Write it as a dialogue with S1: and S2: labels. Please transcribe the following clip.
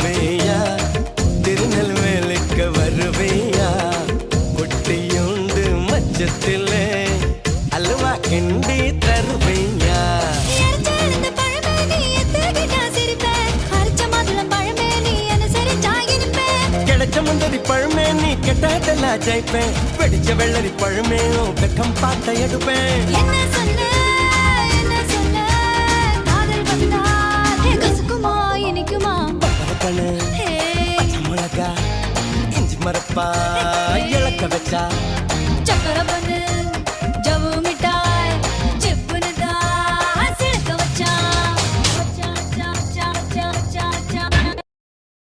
S1: தருவேயா திருநெல்வேலிக்கு வருவேயா குட்டியுண்டு மச்சத்திலே அல்வா கிண்டி தருவேயா கிடைச்ச முந்தரி பழமே நீ கெட்டதெல்லாம் ஜெயிப்பேன் வெடிச்ச வெள்ளரி பழமே வெக்கம் பார்த்த எடுப்பேன் பச்சை மிளகா இஞ்சி மரப்பா இழக்க வச்சா